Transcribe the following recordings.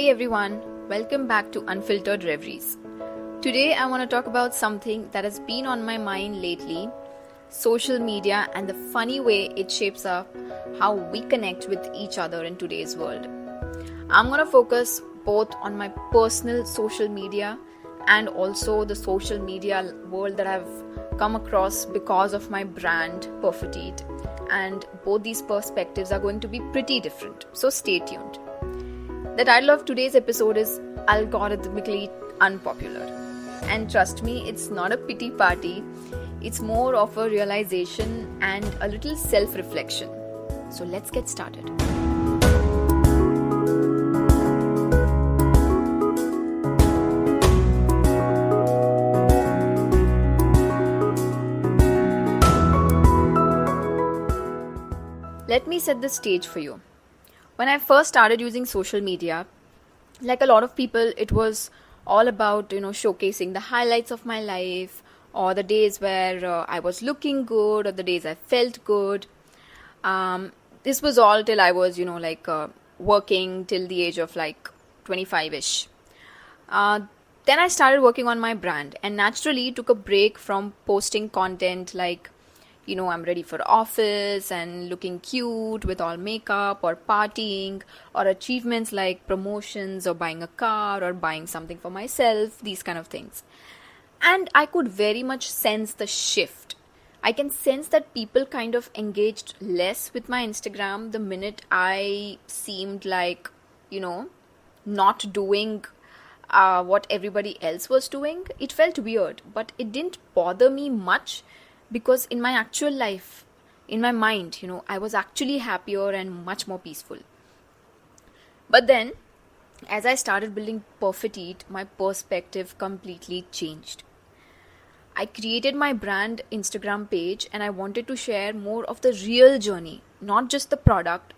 Hey everyone, welcome back to Unfiltered Reveries. Today I want to talk about something that has been on my mind lately, social media and the funny way it shapes up how we connect with each other in today's world. I'm going to focus both on my personal social media and also the social media world that I've come across because of my brand Perfect, and both these perspectives are going to be pretty different, so stay tuned. The title of today's episode is Algorithmically Unpopular. And trust me, it's not a pity party. It's more of a realization and a little self-reflection. So let's get started. Let me set the stage for you. When I first started using social media, like a lot of people, it was all about, showcasing the highlights of my life or the days where I was looking good or the days I felt good. This was all till I was, working till the age of 25-ish. Then I started working on my brand and naturally took a break from posting content like I'm ready for office and looking cute with all makeup or partying or achievements like promotions or buying a car or buying something for myself, these kind of things. And I could very much sense the shift. I can sense that people kind of engaged less with my Instagram the minute I seemed like, not doing what everybody else was doing. It felt weird, but it didn't bother me much. Because in my actual life, in my mind, I was actually happier and much more peaceful. But then, as I started building Perfect, my perspective completely changed. I created my brand Instagram page and I wanted to share more of the real journey, not just the product,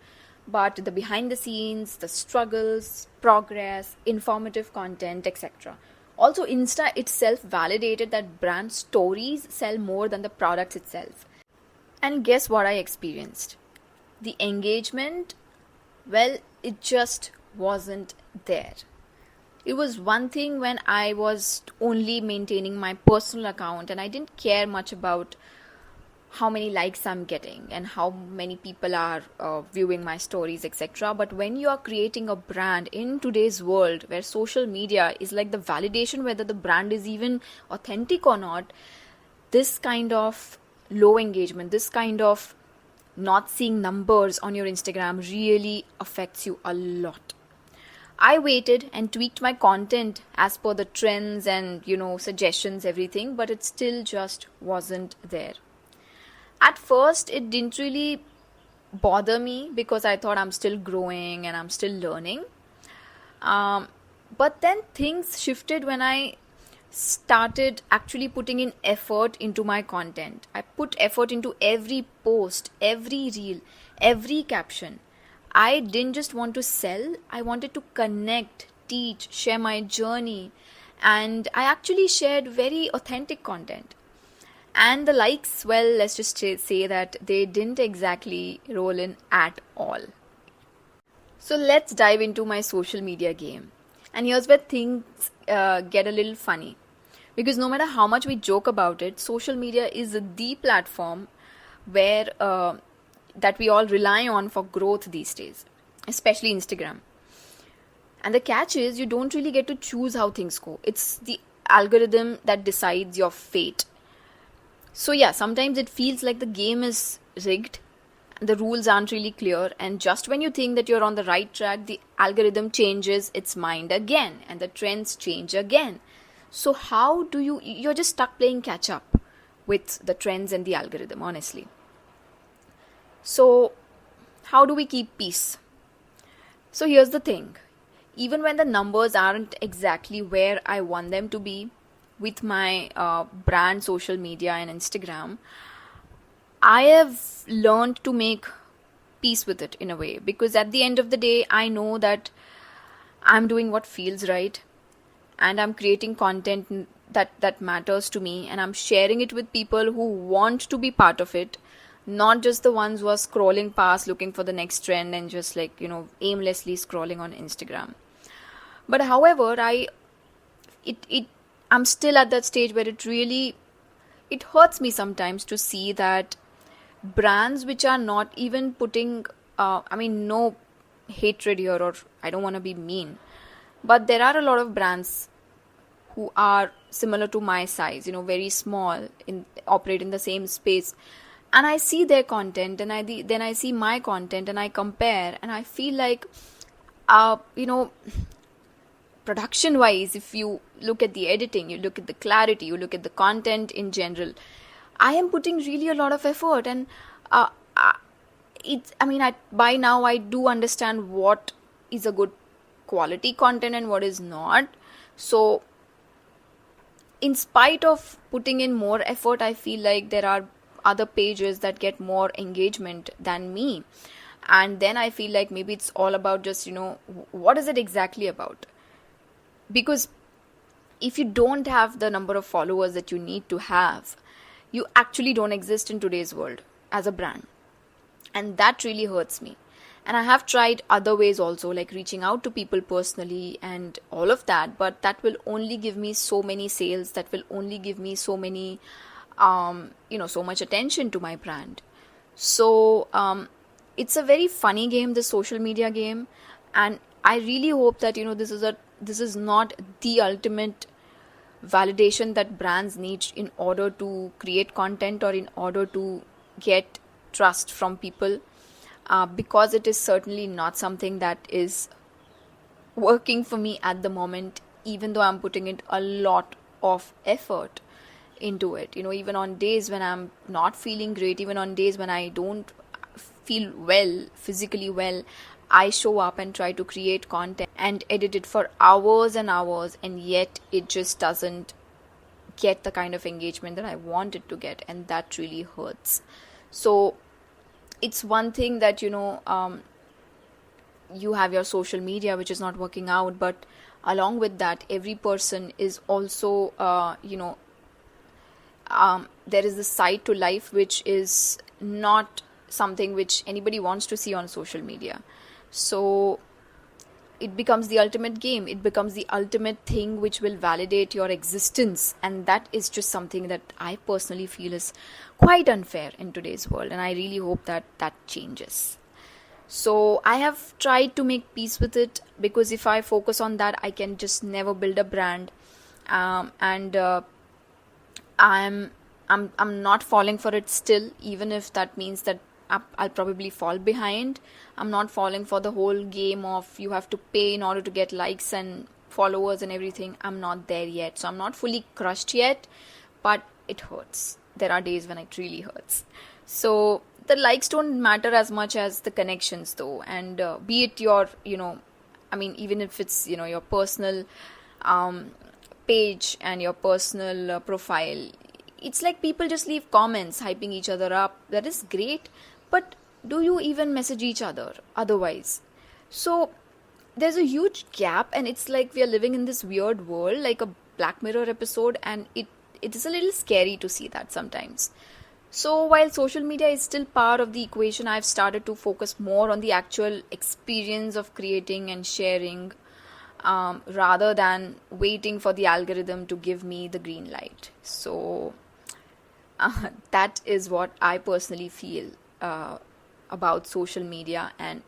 but the behind the scenes, the struggles, progress, informative content, etc. Also, Insta itself validated that brand stories sell more than the products itself. And guess what I experienced? The engagement, well, it just wasn't there. It was one thing when I was only maintaining my personal account and I didn't care much about how many likes I'm getting and how many people are viewing my stories, etc. But when you are creating a brand in today's world where social media is like the validation whether the brand is even authentic or not, this kind of low engagement, this kind of not seeing numbers on your Instagram really affects you a lot. I waited and tweaked my content as per the trends and, suggestions, everything, but it still just wasn't there. At first, it didn't really bother me because I thought I'm still growing and I'm still learning. But then things shifted when I started actually putting in effort into my content. I put effort into every post, every reel, every caption. I didn't just want to sell, I wanted to connect, teach, share my journey. And I actually shared very authentic content. And the likes, well, let's just say that they didn't exactly roll in at all. So let's dive into my social media game. And here's where things get a little funny. Because no matter how much we joke about it, social media is the platform where that we all rely on for growth these days, especially Instagram. And the catch is you don't really get to choose how things go. It's the algorithm that decides your fate. So yeah, sometimes it feels like the game is rigged, the rules aren't really clear, and just when you think that you're on the right track, the algorithm changes its mind again, and the trends change again. So how do you're just stuck playing catch up with the trends and the algorithm, honestly. So how do we keep peace? So here's the thing, even when the numbers aren't exactly where I want them to be, with my brand social media and Instagram, I have learned to make peace with it in a way, because at the end of the day, I know that I'm doing what feels right and I'm creating content that matters to me and I'm sharing it with people who want to be part of it, not just the ones who are scrolling past looking for the next trend and just aimlessly scrolling on Instagram. But however, it I'm still at that stage where it hurts me sometimes to see that brands which are not even putting, no hatred here, or I don't want to be mean, but there are a lot of brands who are similar to my size, very small, in operate in the same space, and I see their content, and then I see my content, and I compare, and I feel like, uh, you know, production wise, if you look at the editing, you look at the clarity, you look at the content in general, I am putting really a lot of effort, and uh, uh, by now I do understand what is a good quality content and what is not. So in spite of putting in more effort, I feel like there are other pages that get more engagement than me. And then I feel like maybe it's all about just, what is it exactly about? Because if you don't have the number of followers that you need to have, you actually don't exist in today's world as a brand. And that really hurts me. And I have tried other ways also, like reaching out to people personally and all of that, but that will only give me so many sales, that will only give me so many, so much attention to my brand. So it's a very funny game, this social media game, and I really hope that this is not the ultimate validation that brands need in order to create content or in order to get trust from people, because it is certainly not something that is working for me at the moment, even though I'm putting in a lot of effort into it. Even on days when I'm not feeling great, even on days when I don't feel well, physically well, I show up and try to create content and edit it for hours and hours, and yet it just doesn't get the kind of engagement that I want it to get, and that really hurts. So it's one thing that you have your social media which is not working out, but along with that, every person is also there is this side to life which is not something which anybody wants to see on social media. So it becomes the ultimate game, it becomes the ultimate thing which will validate your existence, and that is just something that I personally feel is quite unfair in today's world, and I really hope that that changes. So I have tried to make peace with it, because if I focus on that, I can just never build a brand. And I'm not falling for it still, even if that means that I'll probably fall behind. I'm not falling for the whole game of you have to pay in order to get likes and followers and everything. I'm not there yet. So I'm not fully crushed yet, but it hurts. There are days when it really hurts. So the likes don't matter as much as the connections though. And be it your, even if it's, your personal page and your personal profile, it's like people just leave comments hyping each other up. That is great, but do you even message each other otherwise? So there's a huge gap, and it's like we are living in this weird world, like a Black Mirror episode, and it is a little scary to see that sometimes. So while social media is still part of the equation, I've started to focus more on the actual experience of creating and sharing, rather than waiting for the algorithm to give me the green light. So that is what I personally feel about social media, and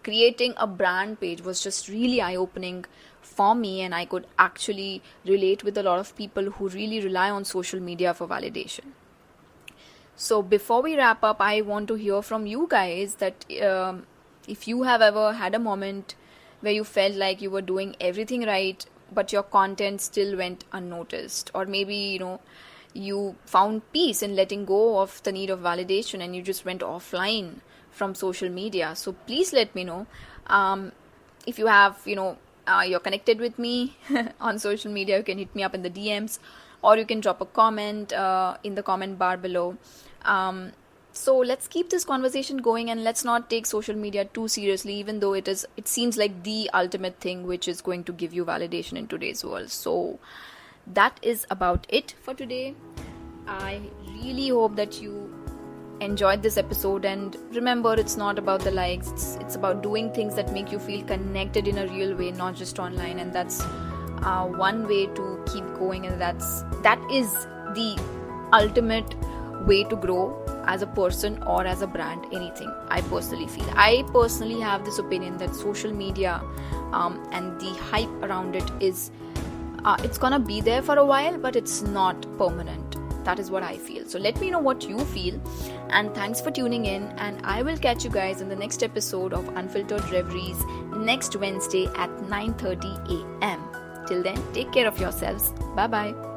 creating a brand page was just really eye-opening for me, and I could actually relate with a lot of people who really rely on social media for validation. So before we wrap up, I want to hear from you guys that if you have ever had a moment where you felt like you were doing everything right, but your content still went unnoticed, or maybe you found peace in letting go of the need of validation and you just went offline from social media. So please let me know. If you have, you're connected with me on social media, you can hit me up in the DMs, or you can drop a comment in the comment bar below. So let's keep this conversation going, and let's not take social media too seriously, even though it seems like the ultimate thing which is going to give you validation in today's world. So that is about it for today. I really hope that you enjoyed this episode, and remember, it's not about the likes, it's about doing things that make you feel connected in a real way, not just online. And that's one way to keep going, and that is the ultimate way to grow as a person or as a brand, anything. I personally have this opinion that social media and the hype around it is it's gonna be there for a while, but it's not permanent. That is what I feel. So let me know what you feel, and thanks for tuning in, and I will catch you guys in the next episode of Unfiltered Reveries next Wednesday at 9:30 a.m. Till then, take care of yourselves. Bye bye.